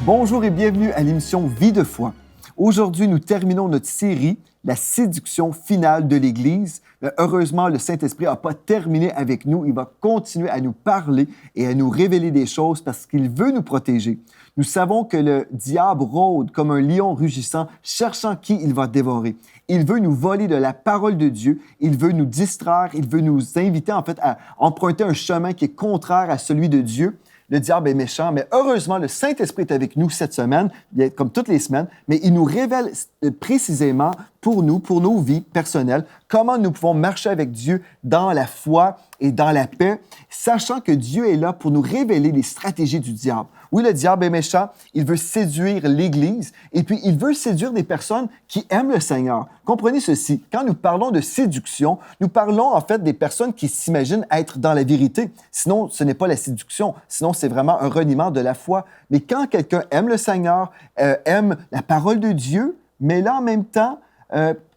Bonjour et bienvenue à l'émission Vie de foi. Aujourd'hui, nous terminons notre série La séduction finale de l'Église. Heureusement, le Saint-Esprit n'a pas terminé avec nous. Il va continuer à nous parler et à nous révéler des choses parce qu'il veut nous protéger. Nous savons que le diable rôde comme un lion rugissant, cherchant qui il va dévorer. Il veut nous voler de la parole de Dieu. Il veut nous distraire. Il veut nous inviter, en fait, à emprunter un chemin qui est contraire à celui de Dieu. Le diable est méchant, mais heureusement, le Saint-Esprit est avec nous cette semaine, bien, comme toutes les semaines, mais il nous révèle précisément pour nous, pour nos vies personnelles, comment nous pouvons marcher avec Dieu dans la foi et dans la paix, sachant que Dieu est là pour nous révéler les stratégies du diable. Oui, le diable est méchant, il veut séduire l'Église et puis il veut séduire des personnes qui aiment le Seigneur. Comprenez ceci, quand nous parlons de séduction, nous parlons en fait des personnes qui s'imaginent être dans la vérité. Sinon, ce n'est pas la séduction, sinon c'est vraiment un reniement de la foi. Mais quand quelqu'un aime le Seigneur, aime la parole de Dieu, mais là en même temps,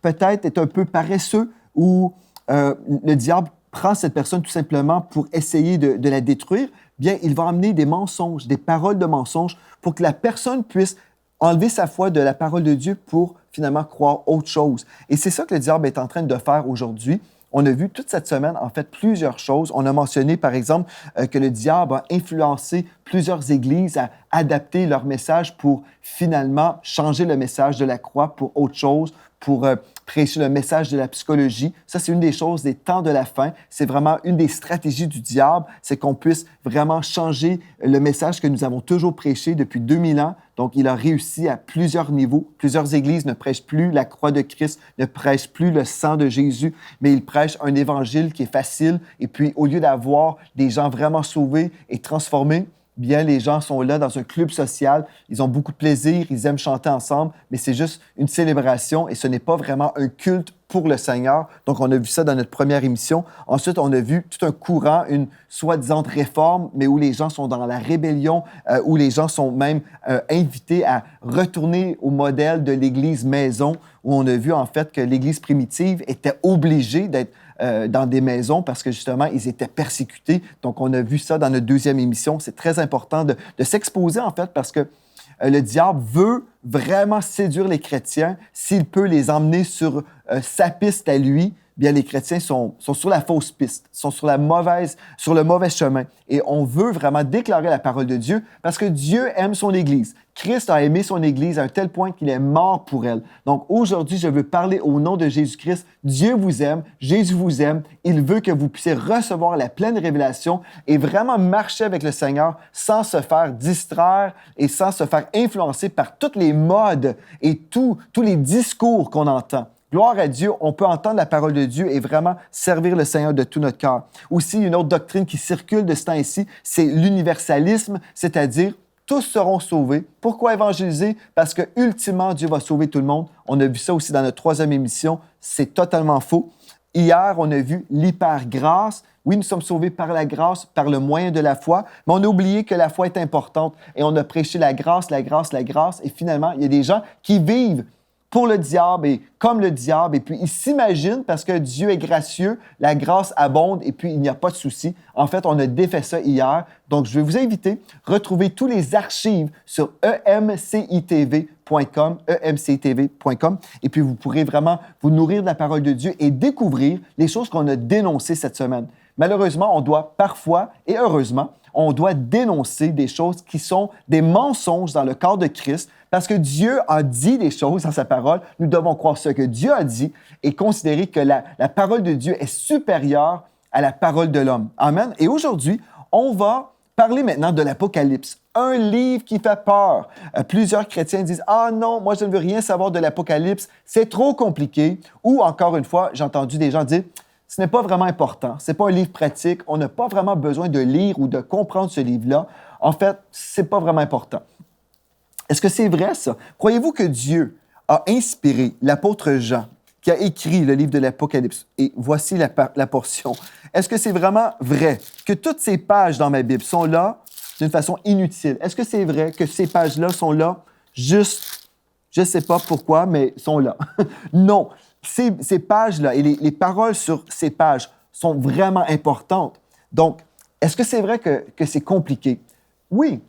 peut-être est un peu paresseux ou le diable prend cette personne tout simplement pour essayer de la détruire, bien, il va amener des mensonges, des paroles de mensonges pour que la personne puisse enlever sa foi de la parole de Dieu pour finalement croire autre chose. Et c'est ça que le diable est en train de faire aujourd'hui. On a vu toute cette semaine, en fait, plusieurs choses. On a mentionné, par exemple, que le diable a influencé plusieurs églises à adapter leur message pour finalement changer le message de la croix pour autre chose, pour prêcher le message de la psychologie. Ça, c'est une des choses des temps de la fin. C'est vraiment une des stratégies du diable, c'est qu'on puisse vraiment changer le message que nous avons toujours prêché depuis 2000 ans. Donc, il a réussi à plusieurs niveaux. Plusieurs églises ne prêchent plus la croix de Christ, ne prêchent plus le sang de Jésus, mais ils prêchent un évangile qui est facile. Et puis, au lieu d'avoir des gens vraiment sauvés et transformés, bien, les gens sont là dans un club social, ils ont beaucoup de plaisir, ils aiment chanter ensemble, mais c'est juste une célébration et ce n'est pas vraiment un culte pour le Seigneur. Donc, on a vu ça dans notre première émission. Ensuite, on a vu tout un courant, une soi-disant réforme, mais où les gens sont dans la rébellion, où les gens sont même invités à retourner au modèle de l'Église maison, où on a vu en fait que l'Église primitive était obligée d'être dans des maisons parce que justement, ils étaient persécutés. Donc, on a vu ça dans notre deuxième émission. C'est très important de s'exposer en fait parce que le diable veut vraiment séduire les chrétiens. S'il peut les emmener sur sa piste à lui, bien les chrétiens sont sur la fausse piste, sont sur le mauvais chemin. Et on veut vraiment déclarer la parole de Dieu parce que Dieu aime son Église. Christ a aimé son Église à un tel point qu'il est mort pour elle. Donc aujourd'hui, je veux parler au nom de Jésus-Christ. Dieu vous aime, Jésus vous aime. Il veut que vous puissiez recevoir la pleine révélation et vraiment marcher avec le Seigneur sans se faire distraire et sans se faire influencer par toutes les modes et tous les discours qu'on entend. Gloire à Dieu, on peut entendre la parole de Dieu et vraiment servir le Seigneur de tout notre cœur. Aussi, une autre doctrine qui circule de ce temps-ci, c'est l'universalisme, c'est-à-dire tous seront sauvés. Pourquoi évangéliser? Parce que ultimement, Dieu va sauver tout le monde. On a vu ça aussi dans notre troisième émission. C'est totalement faux. Hier, on a vu l'hyper-grâce. Oui, nous sommes sauvés par la grâce, par le moyen de la foi, mais on a oublié que la foi est importante et on a prêché la grâce, la grâce, la grâce. Et finalement, il y a des gens qui vivent pour le diable et comme le diable, et puis ils s'imaginent, parce que Dieu est gracieux, la grâce abonde, et puis il n'y a pas de souci. En fait, on a défait ça hier. Donc, je vais vous inviter à retrouver tous les archives sur emcitv.com, et puis vous pourrez vraiment vous nourrir de la parole de Dieu et découvrir les choses qu'on a dénoncées cette semaine. Malheureusement, on doit parfois, et heureusement, on doit dénoncer des choses qui sont des mensonges dans le corps de Christ parce que Dieu a dit des choses dans sa parole. Nous devons croire ce que Dieu a dit et considérer que la parole de Dieu est supérieure à la parole de l'homme. Amen. Et aujourd'hui, on va parler maintenant de l'Apocalypse, un livre qui fait peur. Plusieurs chrétiens disent « Ah non, moi je ne veux rien savoir de l'Apocalypse, c'est trop compliqué. » Ou encore une fois, j'ai entendu des gens dire « Ce n'est pas vraiment important, ce n'est pas un livre pratique, on n'a pas vraiment besoin de lire ou de comprendre ce livre-là. En fait, ce n'est pas vraiment important. » Est-ce que c'est vrai ça? Croyez-vous que Dieu a inspiré l'apôtre Jean qui a écrit le livre de l'Apocalypse? Et voici la portion. Est-ce que c'est vraiment vrai que toutes ces pages dans ma Bible sont là d'une façon inutile? Est-ce que c'est vrai que ces pages-là sont là juste, je ne sais pas pourquoi, mais sont là? Non. Ces pages-là et les paroles sur ces pages sont vraiment importantes. Donc, est-ce que c'est vrai que c'est compliqué? Oui,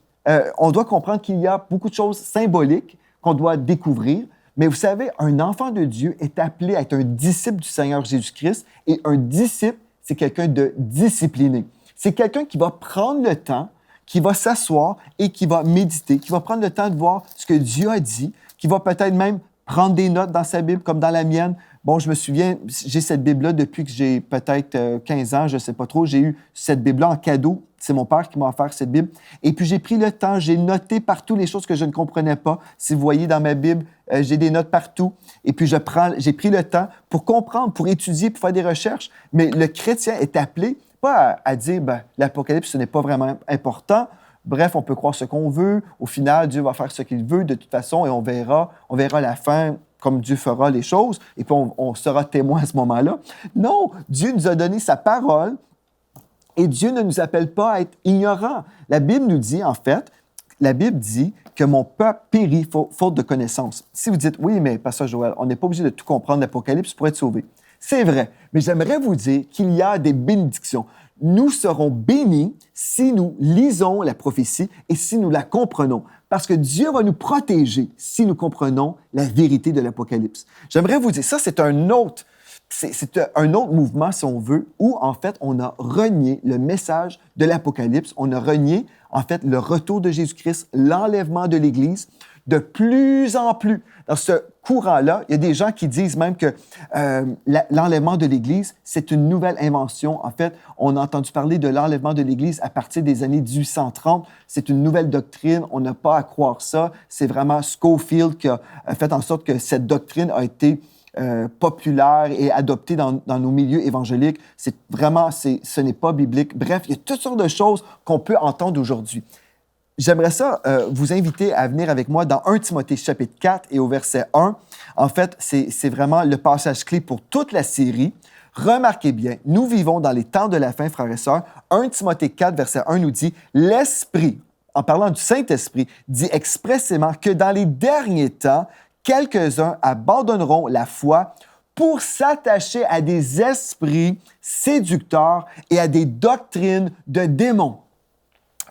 on doit comprendre qu'il y a beaucoup de choses symboliques qu'on doit découvrir. Mais vous savez, un enfant de Dieu est appelé à être un disciple du Seigneur Jésus-Christ. Et un disciple, c'est quelqu'un de discipliné. C'est quelqu'un qui va prendre le temps, qui va s'asseoir et qui va méditer, qui va prendre le temps de voir ce que Dieu a dit, qui va peut-être même prendre des notes dans sa Bible comme dans la mienne. Bon, je me souviens, j'ai cette Bible-là depuis que j'ai peut-être 15 ans, je ne sais pas trop. J'ai eu cette Bible-là en cadeau. C'est mon père qui m'a offert cette Bible. Et puis, j'ai pris le temps, j'ai noté partout les choses que je ne comprenais pas. Si vous voyez dans ma Bible, j'ai des notes partout. Et puis, j'ai pris le temps pour comprendre, pour étudier, pour faire des recherches. Mais le chrétien est appelé pas à dire, l'Apocalypse, ce n'est pas vraiment important. Bref, on peut croire ce qu'on veut. Au final, Dieu va faire ce qu'il veut de toute façon et on verra la fin comme Dieu fera les choses. Et puis, on sera témoin à ce moment-là. Non, Dieu nous a donné sa parole et Dieu ne nous appelle pas à être ignorants. La Bible nous dit, en fait, la Bible dit que mon peuple périt faute de connaissance. Si vous dites, oui, mais Pasteur Joël, on n'est pas obligé de tout comprendre l'Apocalypse pour être sauvé. C'est vrai, mais j'aimerais vous dire qu'il y a des bénédictions. Nous serons bénis si nous lisons la prophétie et si nous la comprenons, parce que Dieu va nous protéger si nous comprenons la vérité de l'Apocalypse. J'aimerais vous dire, ça, c'est un autre mouvement, si on veut, où, en fait, on a renié le message de l'Apocalypse. On a renié, en fait, le retour de Jésus-Christ, l'enlèvement de l'Église. De plus en plus, dans ce courant-là, il y a des gens qui disent même que l'enlèvement de l'Église, c'est une nouvelle invention. En fait, on a entendu parler de l'enlèvement de l'Église à partir des années 1830. C'est une nouvelle doctrine. On n'a pas à croire ça. C'est vraiment Scofield qui a fait en sorte que cette doctrine a été populaire et adoptée dans nos milieux évangéliques. C'est vraiment, ce n'est pas biblique. Bref, il y a toutes sortes de choses qu'on peut entendre aujourd'hui. J'aimerais ça vous inviter à venir avec moi dans 1 Timothée chapitre 4 et au verset 1. En fait, c'est vraiment le passage clé pour toute la série. Remarquez bien, nous vivons dans les temps de la fin, frères et sœurs. 1 Timothée 4, verset 1 nous dit « L'Esprit, en parlant du Saint-Esprit, dit expressément que dans les derniers temps, quelques-uns abandonneront la foi pour s'attacher à des esprits séducteurs et à des doctrines de démons. »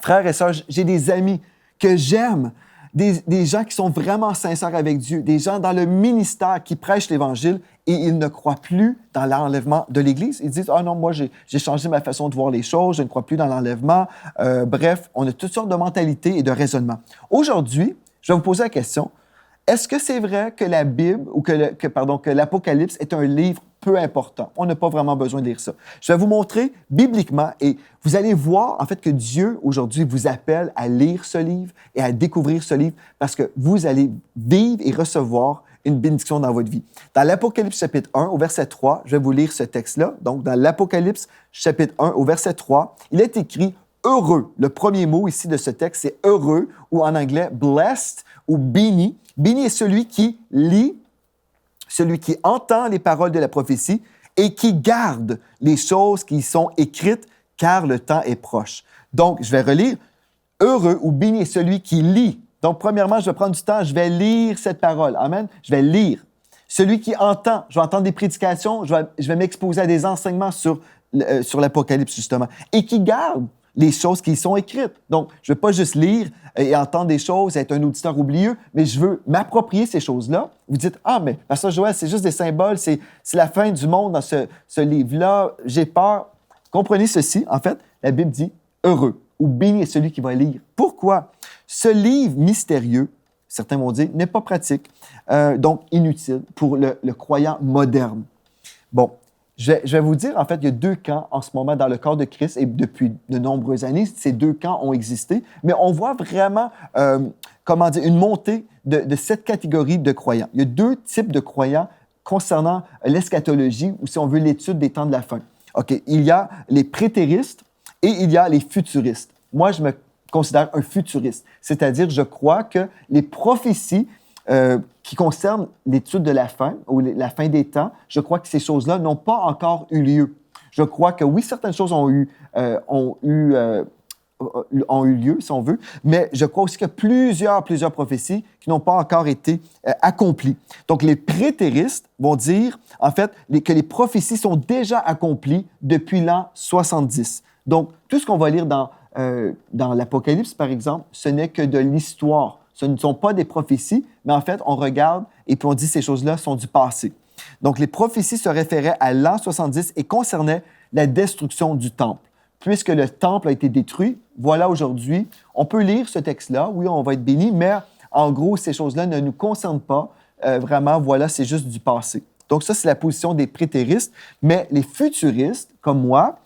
Frères et sœurs, j'ai des amis que j'aime, des gens qui sont vraiment sincères avec Dieu, des gens dans le ministère qui prêchent l'Évangile et ils ne croient plus dans l'enlèvement de l'Église. Ils disent « Ah non, moi, j'ai changé ma façon de voir les choses, je ne crois plus dans l'enlèvement. » Bref, on a toutes sortes de mentalités et de raisonnements. Aujourd'hui, je vais vous poser la question, est-ce que c'est vrai que la Bible ou que l'Apocalypse est un livre peu important? On n'a pas vraiment besoin de lire ça. Je vais vous montrer bibliquement et vous allez voir en fait que Dieu aujourd'hui vous appelle à lire ce livre et à découvrir ce livre parce que vous allez vivre et recevoir une bénédiction dans votre vie. Dans l'Apocalypse chapitre 1 au verset 3, je vais vous lire ce texte-là. Donc, dans l'Apocalypse chapitre 1 au verset 3, il est écrit « heureux ». Le premier mot ici de ce texte, c'est « heureux » ou en anglais « blessed » ou « béni ». Béni est celui qui lit, celui qui entend les paroles de la prophétie et qui garde les choses qui y sont écrites, car le temps est proche. Donc, je vais relire. Heureux ou béni est celui qui lit. Donc, premièrement, je vais prendre du temps, je vais lire cette parole. Amen. Je vais lire. Celui qui entend, je vais entendre des prédications, je vais m'exposer à des enseignements sur l'Apocalypse, justement, et qui garde les choses qui y sont écrites. Donc, je ne vais pas juste lire et entendre des choses, être un auditeur oublieux, mais je veux m'approprier ces choses-là. Vous dites, « Ah, mais Pasteur Joël, c'est juste des symboles, c'est la fin du monde dans ce livre-là, j'ai peur. » Comprenez ceci, en fait, la Bible dit « heureux » ou « béni est celui qui va lire ». Pourquoi? Ce livre mystérieux, certains vont dire, n'est pas pratique, donc inutile pour le croyant moderne. Bon, je vais vous dire, en fait, il y a deux camps en ce moment dans le corps de Christ et depuis de nombreuses années, ces deux camps ont existé, mais on voit vraiment, une montée de cette catégorie de croyants. Il y a deux types de croyants concernant l'eschatologie ou, si on veut, l'étude des temps de la fin. OK, il y a les prétéristes et il y a les futuristes. Moi, je me considère un futuriste, c'est-à-dire je crois que les prophéties qui concernent l'étude de la fin ou la fin des temps, je crois que ces choses-là n'ont pas encore eu lieu. Je crois que oui, certaines choses ont eu lieu, si on veut, mais je crois aussi qu'il y a plusieurs prophéties qui n'ont pas encore été accomplies. Donc, les prétéristes vont dire, en fait, que les prophéties sont déjà accomplies depuis l'an 70. Donc, tout ce qu'on va lire dans dans l'Apocalypse, par exemple, ce n'est que de l'histoire. Ce ne sont pas des prophéties, mais en fait, on regarde et puis on dit ces choses-là sont du passé. Donc, les prophéties se référaient à l'an 70 et concernaient la destruction du temple. Puisque le temple a été détruit, voilà aujourd'hui, on peut lire ce texte-là, oui, on va être béni, mais en gros, ces choses-là ne nous concernent pas. Vraiment, voilà, c'est juste du passé. Donc ça, c'est la position des prétéristes, mais les futuristes, comme moi,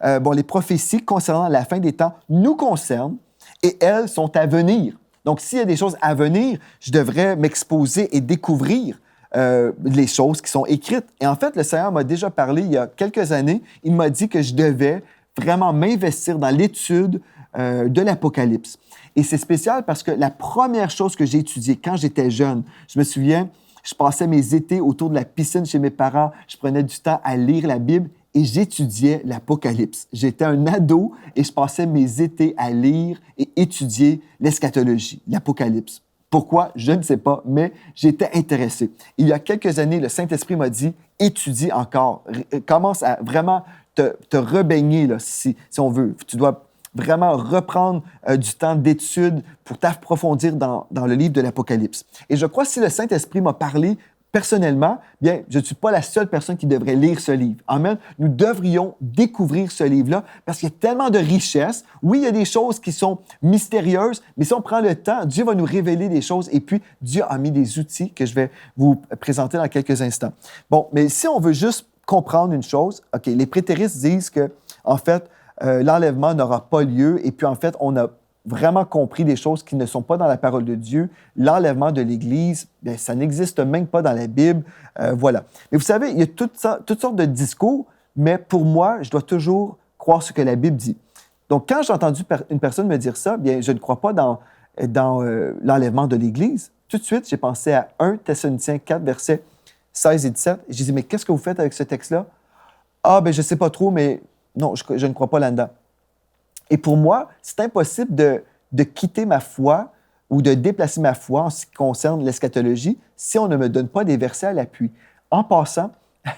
les prophéties concernant la fin des temps nous concernent et elles sont à venir. Donc, s'il y a des choses à venir, je devrais m'exposer et découvrir les choses qui sont écrites. Et en fait, le Seigneur m'a déjà parlé il y a quelques années. Il m'a dit que je devais vraiment m'investir dans l'étude de l'Apocalypse. Et c'est spécial parce que la première chose que j'ai étudiée quand j'étais jeune, je me souviens, je passais mes étés autour de la piscine chez mes parents, je prenais du temps à lire la Bible et j'étudiais l'Apocalypse. J'étais un ado et je passais mes étés à lire et étudier l'eschatologie, l'Apocalypse. Pourquoi? Je ne sais pas, mais j'étais intéressé. Il y a quelques années, le Saint-Esprit m'a dit, étudie encore, commence à vraiment te rebaigner, là, si on veut. Tu dois vraiment reprendre du temps d'étude pour t'approfondir dans le livre de l'Apocalypse. Et je crois que si le Saint-Esprit m'a parlé personnellement, bien, je ne suis pas la seule personne qui devrait lire ce livre. Amen. Nous devrions découvrir ce livre-là parce qu'il y a tellement de richesses. Oui, il y a des choses qui sont mystérieuses, mais si on prend le temps, Dieu va nous révéler des choses et puis Dieu a mis des outils que je vais vous présenter dans quelques instants. Bon, mais si on veut juste comprendre une chose, OK, les prétéristes disent que, en fait, l'enlèvement n'aura pas lieu et puis, en fait, on a vraiment compris des choses qui ne sont pas dans la parole de Dieu. L'enlèvement de l'Église, bien, ça n'existe même pas dans la Bible. Voilà. Mais vous savez, il y a toutes sortes de discours, mais pour moi, je dois toujours croire ce que la Bible dit. Donc, quand j'ai entendu une personne me dire ça, bien, je ne crois pas dans l'enlèvement de l'Église. Tout de suite, j'ai pensé à 1 Thessaloniciens 4, versets 16 et 17. J'ai dit, mais qu'est-ce que vous faites avec ce texte-là? Ah, bien, je ne sais pas trop, mais non, je ne crois pas là-dedans. Et pour moi, c'est impossible de quitter ma foi ou de déplacer ma foi en ce qui concerne l'eschatologie si on ne me donne pas des versets à l'appui. En passant,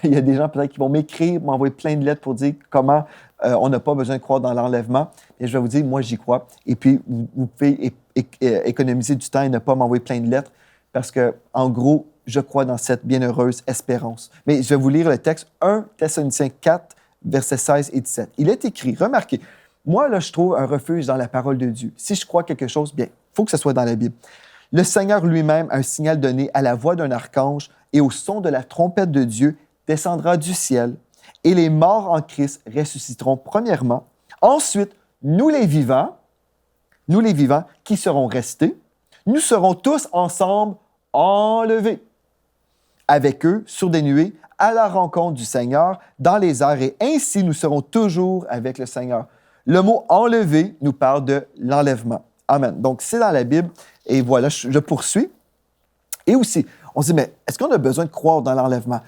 il y a des gens peut-être qui vont m'écrire, m'envoyer plein de lettres pour dire comment on n'a pas besoin de croire dans l'enlèvement. Et je vais vous dire, moi, j'y crois. Et puis, vous pouvez économiser du temps et ne pas m'envoyer plein de lettres parce que, en gros, je crois dans cette bienheureuse espérance. Mais je vais vous lire le texte 1 Thessaloniciens 4, versets 16 et 17. Il est écrit, remarquez, moi, là, je trouve un refuge dans la parole de Dieu. Si je crois quelque chose, bien, il faut que ce soit dans la Bible. Le Seigneur lui-même, un signal donné à la voix d'un archange et au son de la trompette de Dieu, descendra du ciel, et les morts en Christ ressusciteront premièrement. Ensuite, nous les vivants, qui seront restés, nous serons tous ensemble enlevés avec eux sur des nuées à la rencontre du Seigneur dans les airs, et ainsi nous serons toujours avec le Seigneur. Le mot « enlever » nous parle de l'enlèvement. Amen. Donc, c'est dans la Bible. Et voilà, je poursuis. Et aussi, on se dit, mais est-ce qu'on a besoin de croire dans l'enlèvement?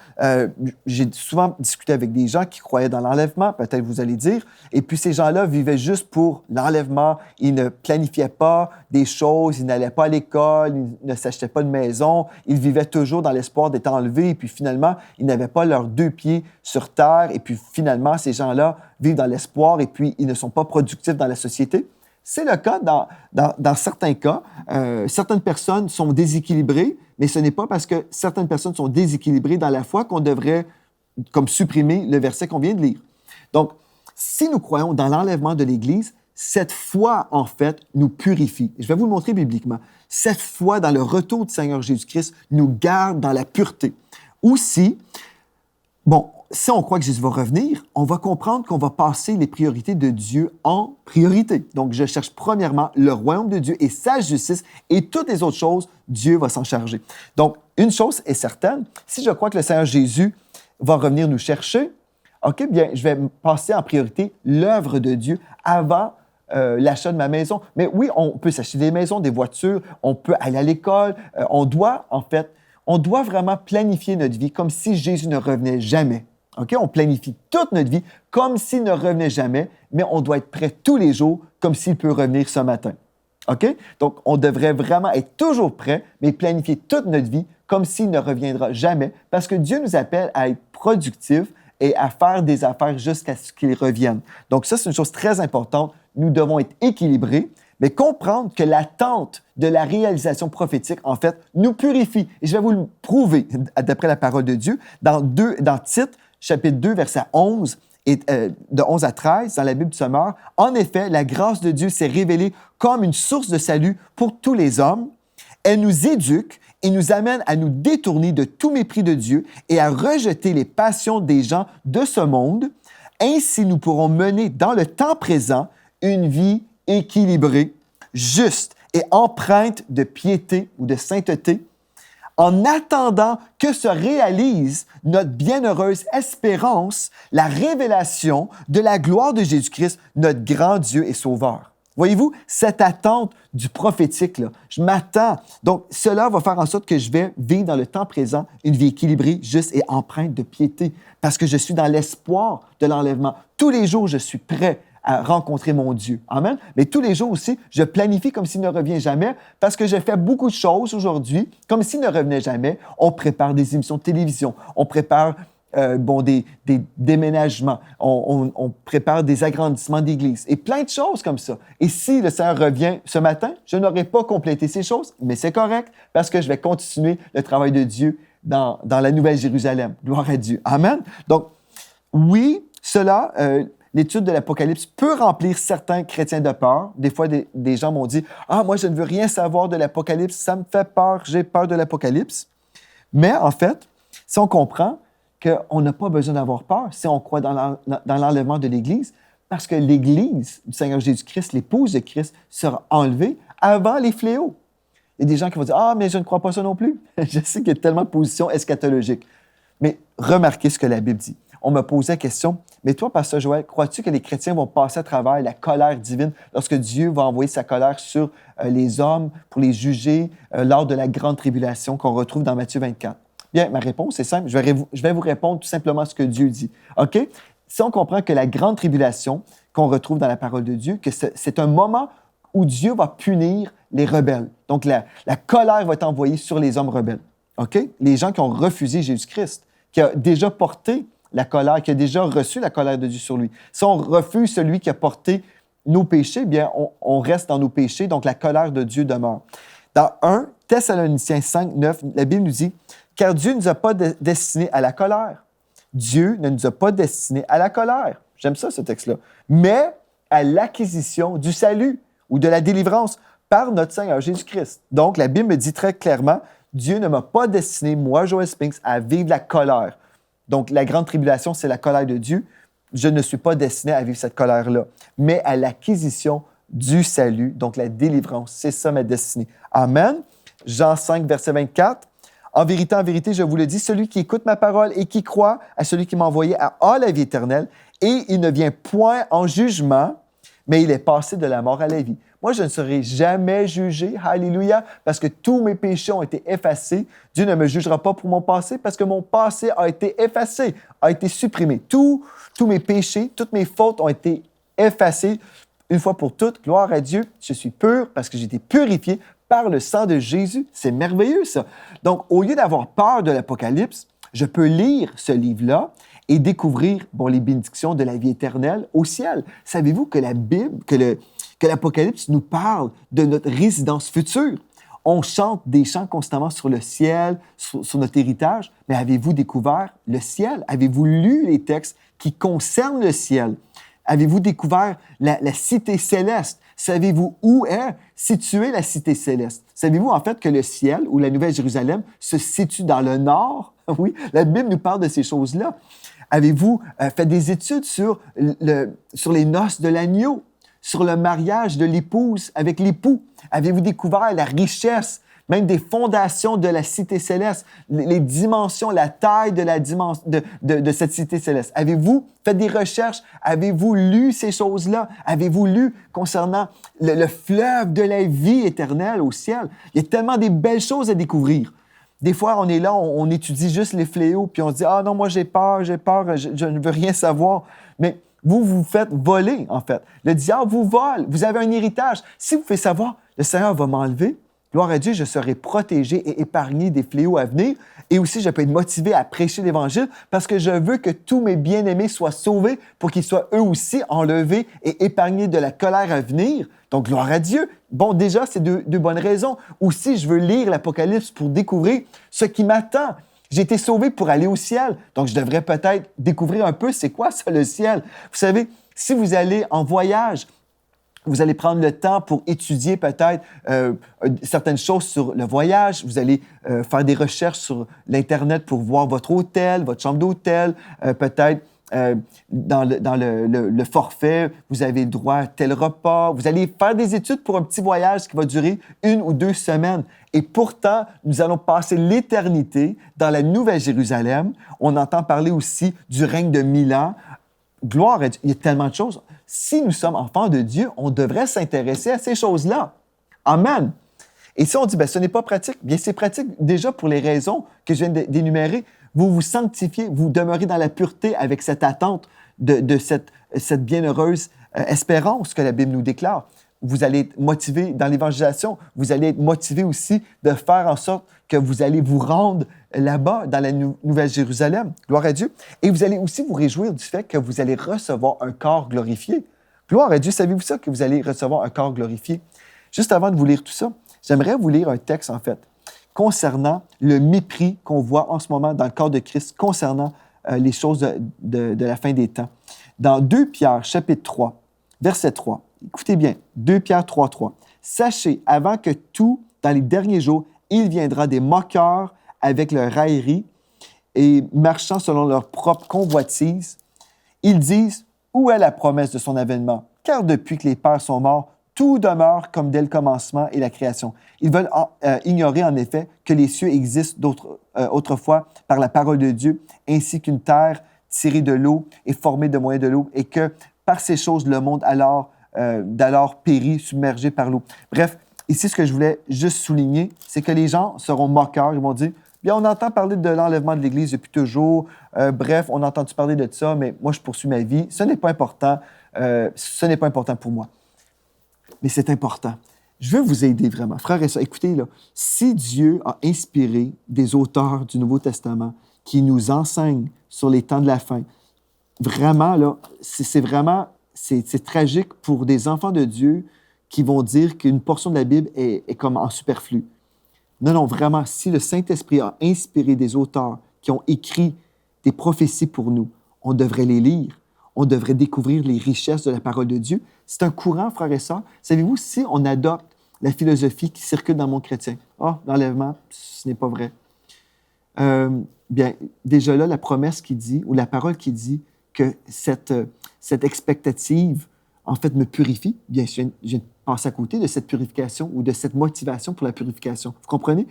J'ai souvent discuté avec des gens qui croyaient dans l'enlèvement, peut-être vous allez dire, et puis ces gens-là vivaient juste pour l'enlèvement. Ils ne planifiaient pas des choses, ils n'allaient pas à l'école, ils ne s'achetaient pas de maison, ils vivaient toujours dans l'espoir d'être enlevés, et puis finalement, ils n'avaient pas leurs deux pieds sur terre, et puis finalement, ces gens-là vivent dans l'espoir, et puis ils ne sont pas productifs dans la société. C'est le cas dans certains cas. Certaines personnes sont déséquilibrées, mais ce n'est pas parce que certaines personnes sont déséquilibrées dans la foi qu'on devrait comme supprimer le verset qu'on vient de lire. Donc, si nous croyons dans l'enlèvement de l'Église, cette foi, en fait, nous purifie. Je vais vous le montrer bibliquement. Cette foi dans le retour du Seigneur Jésus-Christ nous garde dans la pureté. Aussi, si on croit que Jésus va revenir, on va comprendre qu'on va passer les priorités de Dieu en priorité. Donc, je cherche premièrement le royaume de Dieu et sa justice, et toutes les autres choses, Dieu va s'en charger. Donc, une chose est certaine, si je crois que le Seigneur Jésus va revenir nous chercher, OK, bien, je vais passer en priorité l'œuvre de Dieu avant l'achat de ma maison. Mais oui, on peut s'acheter des maisons, des voitures, on peut aller à l'école. On doit vraiment planifier notre vie comme si Jésus ne revenait jamais. OK? On planifie toute notre vie comme s'il ne revenait jamais, mais on doit être prêt tous les jours comme s'il peut revenir ce matin. OK? Donc, on devrait vraiment être toujours prêt, mais planifier toute notre vie comme s'il ne reviendra jamais, parce que Dieu nous appelle à être productifs et à faire des affaires jusqu'à ce qu'il revienne. Donc, ça, c'est une chose très importante. nous devons être équilibrés, mais comprendre que l'attente de la réalisation prophétique, en fait, nous purifie. Et je vais vous le prouver d'après la parole de Dieu dans Tite, chapitre 2, verset 11, et de 11 à 13, dans la Bible du Sommeur. En effet, la grâce de Dieu s'est révélée comme une source de salut pour tous les hommes. Elle nous éduque et nous amène à nous détourner de tout mépris de Dieu et à rejeter les passions des gens de ce monde. Ainsi, nous pourrons mener dans le temps présent une vie équilibrée, juste et empreinte de piété ou de sainteté, en attendant que se réalise notre bienheureuse espérance, la révélation de la gloire de Jésus-Christ, notre grand Dieu et Sauveur. Voyez-vous, cette attente du prophétique, là, je m'attends. Donc, cela va faire en sorte que je vais vivre dans le temps présent une vie équilibrée, juste et empreinte de piété, parce que je suis dans l'espoir de l'enlèvement. Tous les jours, je suis prêt à rencontrer mon Dieu. Amen. Mais tous les jours aussi, je planifie comme s'il ne revient jamais, parce que je fais beaucoup de choses aujourd'hui comme s'il ne revenait jamais. On prépare des émissions de télévision, on prépare des déménagements, on prépare des agrandissements d'église et plein de choses comme ça. Et si le Seigneur revient ce matin, je n'aurai pas complété ces choses, mais c'est correct parce que je vais continuer le travail de Dieu dans la Nouvelle Jérusalem. Gloire à Dieu. Amen. Donc, oui, cela, l'étude de l'Apocalypse peut remplir certains chrétiens de peur. Des fois, des gens m'ont dit « Ah, moi, je ne veux rien savoir de l'Apocalypse, ça me fait peur, j'ai peur de l'Apocalypse. » Mais en fait, si on comprend qu'on n'a pas besoin d'avoir peur si on croit dans l'enlèvement de l'Église, parce que l'Église du Seigneur Jésus-Christ, l'épouse de Christ, sera enlevée avant les fléaux. Il y a des gens qui vont dire « Ah, mais je ne crois pas ça non plus. » Je sais qu'il y a tellement de positions eschatologiques. Mais remarquez ce que la Bible dit. On me posait la question, mais toi, Pasteur Joël, crois-tu que les chrétiens vont passer à travers la colère divine lorsque Dieu va envoyer sa colère sur les hommes pour les juger lors de la grande tribulation qu'on retrouve dans Matthieu 24? Bien, ma réponse est simple. Je vais vous répondre tout simplement ce que Dieu dit. OK? Si on comprend que la grande tribulation qu'on retrouve dans la parole de Dieu, que c'est un moment où Dieu va punir les rebelles. Donc, la colère va être envoyée sur les hommes rebelles. OK? Les gens qui ont refusé Jésus-Christ, qui a déjà porté la colère, qui a déjà reçu la colère de Dieu sur lui. Si on refuse celui qui a porté nos péchés, bien, on reste dans nos péchés, donc la colère de Dieu demeure. Dans 1 Thessaloniciens 5, 9, la Bible nous dit « Car Dieu ne nous a pas destinés à la colère. Dieu ne nous a pas destinés à la colère. » J'aime ça, ce texte-là. « Mais à l'acquisition du salut ou de la délivrance par notre Seigneur Jésus-Christ. » Donc, la Bible me dit très clairement « Dieu ne m'a pas destiné, moi, Joël Spinks, à vivre de la colère. » Donc, la grande tribulation, c'est la colère de Dieu. Je ne suis pas destiné à vivre cette colère-là, mais à l'acquisition du salut, donc la délivrance. C'est ça ma destinée. Amen. Jean 5, verset 24. En vérité, je vous le dis, celui qui écoute ma parole et qui croit à celui qui m'a envoyé a la vie éternelle et il ne vient point en jugement, mais il est passé de la mort à la vie. Moi, je ne serai jamais jugé, alléluia, parce que tous mes péchés ont été effacés. Dieu ne me jugera pas pour mon passé parce que mon passé a été effacé, a été supprimé. Tous mes péchés, toutes mes fautes ont été effacées une fois pour toutes. Gloire à Dieu, je suis pur parce que j'ai été purifié par le sang de Jésus. C'est merveilleux, ça. Donc, au lieu d'avoir peur de l'Apocalypse, je peux lire ce livre-là et découvrir les bénédictions de la vie éternelle au ciel. Savez-vous que la Bible, que l'Apocalypse nous parle de notre résidence future? On chante des chants constamment sur le ciel, sur notre héritage, mais avez-vous découvert le ciel? Avez-vous lu les textes qui concernent le ciel? Avez-vous découvert la cité céleste? Savez-vous où est située la cité céleste? Savez-vous en fait que le ciel ou la Nouvelle Jérusalem se situe dans le nord? Oui, la Bible nous parle de ces choses-là. Avez-vous fait des études sur les noces de l'agneau, sur le mariage de l'épouse avec l'époux? Avez-vous découvert la richesse, même des fondations de la cité céleste, les dimensions, la taille de cette cité céleste? Avez-vous fait des recherches? Avez-vous lu ces choses-là? Avez-vous lu concernant le fleuve de la vie éternelle au ciel? Il y a tellement de belles choses à découvrir. Des fois, on est là, on étudie juste les fléaux, puis on se dit « Ah non, moi j'ai peur, je ne veux rien savoir. » Mais vous vous faites voler, en fait. Le diable vous vole, vous avez un héritage. Si vous faites savoir, le Seigneur va m'enlever, gloire à Dieu, je serai protégé et épargné des fléaux à venir. Et aussi, je peux être motivé à prêcher l'Évangile parce que je veux que tous mes bien-aimés soient sauvés pour qu'ils soient eux aussi enlevés et épargnés de la colère à venir. Donc, gloire à Dieu. Bon, déjà, c'est deux bonnes raisons. Aussi, je veux lire l'Apocalypse pour découvrir ce qui m'attend. J'ai été sauvé pour aller au ciel. Donc, je devrais peut-être découvrir un peu c'est quoi ça, le ciel. Vous savez, si vous allez en voyage, vous allez prendre le temps pour étudier peut-être certaines choses sur le voyage. Vous allez faire des recherches sur l'Internet pour voir votre hôtel, votre chambre d'hôtel. Peut-être dans le forfait, vous avez le droit à tel repas. Vous allez faire des études pour un petit voyage qui va durer 1 ou 2 semaines. Et pourtant, nous allons passer l'éternité dans la Nouvelle Jérusalem. On entend parler aussi du règne de 1000 ans. Gloire à Dieu, il y a tellement de choses. Si nous sommes enfants de Dieu, on devrait s'intéresser à ces choses-là. Amen. Et si on dit, ce n'est pas pratique, bien c'est pratique déjà pour les raisons que je viens d'énumérer. Vous vous sanctifiez, vous demeurez dans la pureté avec cette attente de cette bienheureuse espérance que la Bible nous déclare. Vous allez être motivé dans l'évangélisation. Vous allez être motivé aussi de faire en sorte que vous allez vous rendre là-bas, dans la Nouvelle Jérusalem. Gloire à Dieu. Et vous allez aussi vous réjouir du fait que vous allez recevoir un corps glorifié. Gloire à Dieu. Savez-vous ça, que vous allez recevoir un corps glorifié? Juste avant de vous lire tout ça, j'aimerais vous lire un texte, en fait, concernant le mépris qu'on voit en ce moment dans le corps de Christ, concernant les choses de la fin des temps. Dans 2 Pierre, chapitre 3, verset 3, écoutez bien, 2 Pierre 3, 3. « Sachez, avant que tout, dans les derniers jours, il viendra des moqueurs avec leur raillerie et marchant selon leur propre convoitise. Ils disent, où est la promesse de son avènement? Car depuis que les pères sont morts, tout demeure comme dès le commencement et la création. Ils veulent ignorer en effet que les cieux existent autrefois par la parole de Dieu, ainsi qu'une terre tirée de l'eau et formée de moyens de l'eau, et que par ces choses, le monde d'alors périt, submergé par l'eau. » Bref, ici, ce que je voulais juste souligner, c'est que les gens seront moqueurs. Ils vont dire, bien, on entend parler de l'enlèvement de l'Église depuis toujours. Bref, on a entendu parler de ça, mais moi, je poursuis ma vie. Ce n'est pas important. Ce n'est pas important pour moi. Mais c'est important. Je veux vous aider vraiment. Frères et sœurs, écoutez, là, si Dieu a inspiré des auteurs du Nouveau Testament qui nous enseignent sur les temps de la fin, vraiment, là, c'est tragique pour des enfants de Dieu qui vont dire qu'une portion de la Bible est comme en superflu. Non, vraiment, si le Saint-Esprit a inspiré des auteurs qui ont écrit des prophéties pour nous, on devrait les lire. On devrait découvrir les richesses de la parole de Dieu. C'est un courant, frères et sœurs. Savez-vous, si on adopte la philosophie qui circule dans le monde chrétien, l'enlèvement, ce n'est pas vrai. Bien, déjà là, la promesse qui dit, ou la parole qui dit que cette expectative, en fait, me purifie, bien, je viens de passer à côté de cette purification ou de cette motivation pour la purification. Vous comprenez?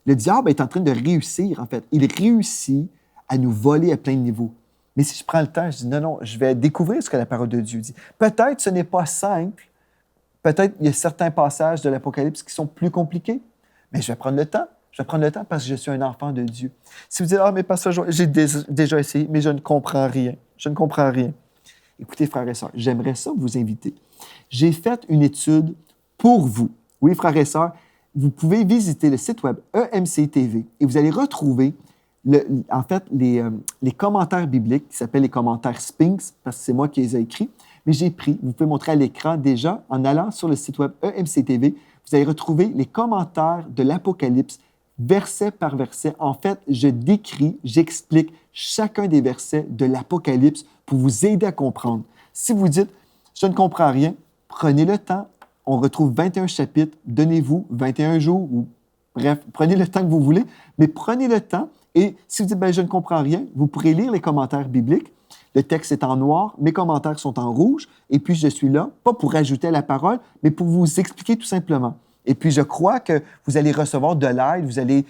Le diable est en train de réussir, en fait. Il réussit à nous voler à plein de niveaux. Mais si je prends le temps, je dis non, je vais découvrir ce que la parole de Dieu dit. Peut-être ce n'est pas simple. Peut-être il y a certains passages de l'Apocalypse qui sont plus compliqués. Mais je vais prendre le temps. Je vais prendre le temps parce que je suis un enfant de Dieu. Si vous dites, mais pasteur, j'ai déjà essayé, mais je ne comprends rien. Je ne comprends rien. Écoutez, frères et sœurs, j'aimerais ça vous inviter. J'ai fait une étude pour vous. Oui, frères et sœurs, vous pouvez visiter le site web EMC TV et vous allez retrouver les commentaires bibliques qui s'appellent les commentaires Sphinx, parce que c'est moi qui les ai écrits. Mais j'ai pris, vous pouvez montrer à l'écran déjà, en allant sur le site web EMC TV, vous allez retrouver les commentaires de l'Apocalypse, verset par verset. En fait, je décris, j'explique chacun des versets de l'Apocalypse pour vous aider à comprendre. Si vous dites, je ne comprends rien, prenez le temps. On retrouve 21 chapitres. Donnez-vous 21 jours ou bref, prenez le temps que vous voulez, mais prenez le temps. Et si vous dites, je ne comprends rien, vous pourrez lire les commentaires bibliques. Le texte est en noir, mes commentaires sont en rouge, et puis je suis là, pas pour ajouter à la parole, mais pour vous expliquer tout simplement. Et puis je crois que vous allez recevoir de l'aide, vous allez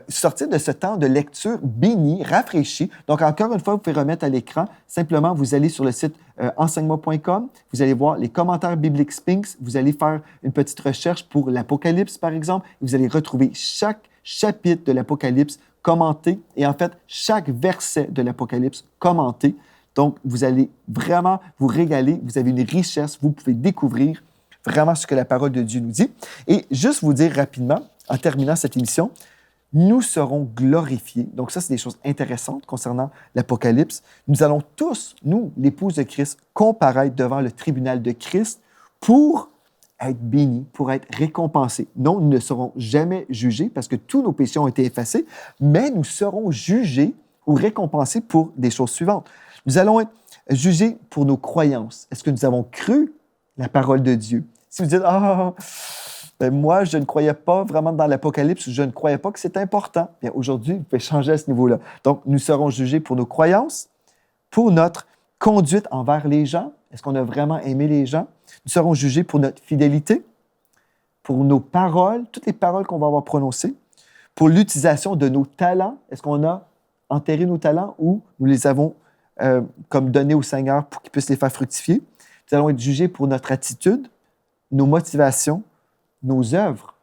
sortir de ce temps de lecture béni, rafraîchi. Donc encore une fois, vous pouvez remettre à l'écran. Simplement, vous allez sur le site enseigne-moi.com, vous allez voir les commentaires bibliques Sphinx, vous allez faire une petite recherche pour l'Apocalypse, par exemple, et vous allez retrouver chaque chapitre de l'Apocalypse commenté, et en fait, chaque verset de l'Apocalypse commenté. Donc, vous allez vraiment vous régaler, vous avez une richesse, vous pouvez découvrir vraiment ce que la parole de Dieu nous dit. Et juste vous dire rapidement, en terminant cette émission, nous serons glorifiés. Donc ça, c'est des choses intéressantes concernant l'Apocalypse. Nous allons tous, nous, l'épouse de Christ, comparaître devant le tribunal de Christ pour être bénis, pour être récompensés. Non, nous ne serons jamais jugés parce que tous nos péchés ont été effacés, mais nous serons jugés ou récompensés pour des choses suivantes. Nous allons être jugés pour nos croyances. Est-ce que nous avons cru la parole de Dieu? Si vous dites, moi, je ne croyais pas vraiment dans l'Apocalypse, je ne croyais pas que c'est important. Bien, aujourd'hui, vous pouvez changer à ce niveau-là. Donc, nous serons jugés pour nos croyances, pour notre conduite envers les gens. Est-ce qu'on a vraiment aimé les gens? Nous serons jugés pour notre fidélité, pour nos paroles, toutes les paroles qu'on va avoir prononcées, pour l'utilisation de nos talents. Est-ce qu'on a enterré nos talents ou nous les avons comme donnés au Seigneur pour qu'il puisse les faire fructifier? Nous allons être jugés pour notre attitude, nos motivations, nos œuvres.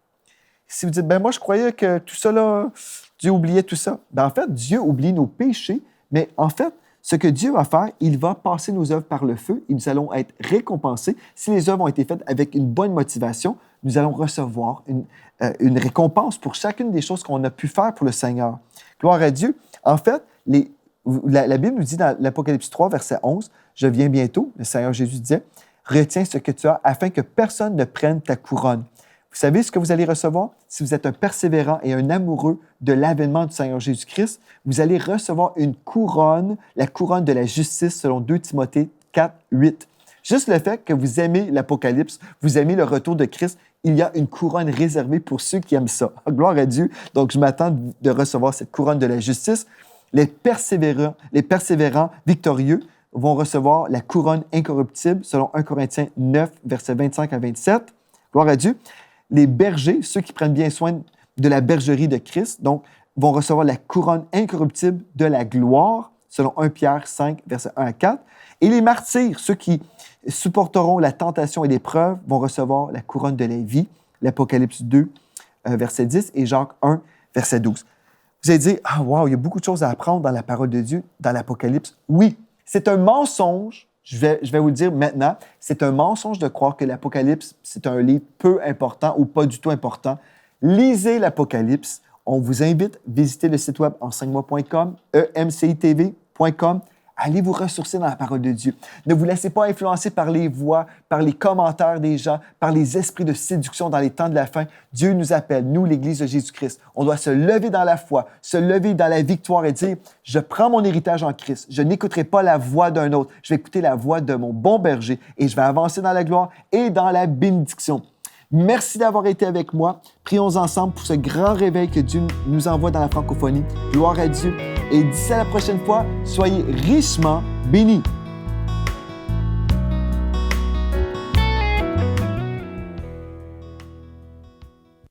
Si vous dites, moi, je croyais que tout ça, là, Dieu oubliait tout ça. En fait, Dieu oublie nos péchés, mais en fait, ce que Dieu va faire, il va passer nos œuvres par le feu et nous allons être récompensés. Si les œuvres ont été faites avec une bonne motivation, nous allons recevoir une récompense pour chacune des choses qu'on a pu faire pour le Seigneur. Gloire à Dieu. En fait, la Bible nous dit dans l'Apocalypse 3, verset 11, « Je viens bientôt », le Seigneur Jésus disait, « Retiens ce que tu as afin que personne ne prenne ta couronne. » Vous savez ce que vous allez recevoir? Si vous êtes un persévérant et un amoureux de l'avènement du Seigneur Jésus-Christ, vous allez recevoir une couronne, la couronne de la justice selon 2 Timothée 4, 8. Juste le fait que vous aimez l'Apocalypse, vous aimez le retour de Christ, il y a une couronne réservée pour ceux qui aiment ça. Gloire à Dieu. Donc, je m'attends de recevoir cette couronne de la justice. Les persévérants victorieux vont recevoir la couronne incorruptible selon 1 Corinthiens 9, versets 25 à 27. Gloire à Dieu. Les bergers, ceux qui prennent bien soin de la bergerie de Christ, donc, vont recevoir la couronne incorruptible de la gloire, selon 1 Pierre 5, versets 1 à 4. Et les martyrs, ceux qui supporteront la tentation et l'épreuve, vont recevoir la couronne de la vie, l'Apocalypse 2, verset 10, et Jacques 1, verset 12. Vous allez dire, wow, il y a beaucoup de choses à apprendre dans la parole de Dieu, dans l'Apocalypse. Oui, c'est un mensonge. Je vais vous le dire maintenant, c'est un mensonge de croire que l'Apocalypse, c'est un livre peu important ou pas du tout important. Lisez l'Apocalypse. On vous invite à visiter le site web enseigne-moi.com, emcitv.com. Allez vous ressourcer dans la parole de Dieu. Ne vous laissez pas influencer par les voix, par les commentaires des gens, par les esprits de séduction dans les temps de la fin. Dieu nous appelle, nous, l'Église de Jésus-Christ. On doit se lever dans la foi, se lever dans la victoire et dire, je prends mon héritage en Christ. Je n'écouterai pas la voix d'un autre. Je vais écouter la voix de mon bon berger et je vais avancer dans la gloire et dans la bénédiction. Merci d'avoir été avec moi. Prions ensemble pour ce grand réveil que Dieu nous envoie dans la francophonie. Gloire à Dieu. Et d'ici à la prochaine fois, soyez richement bénis.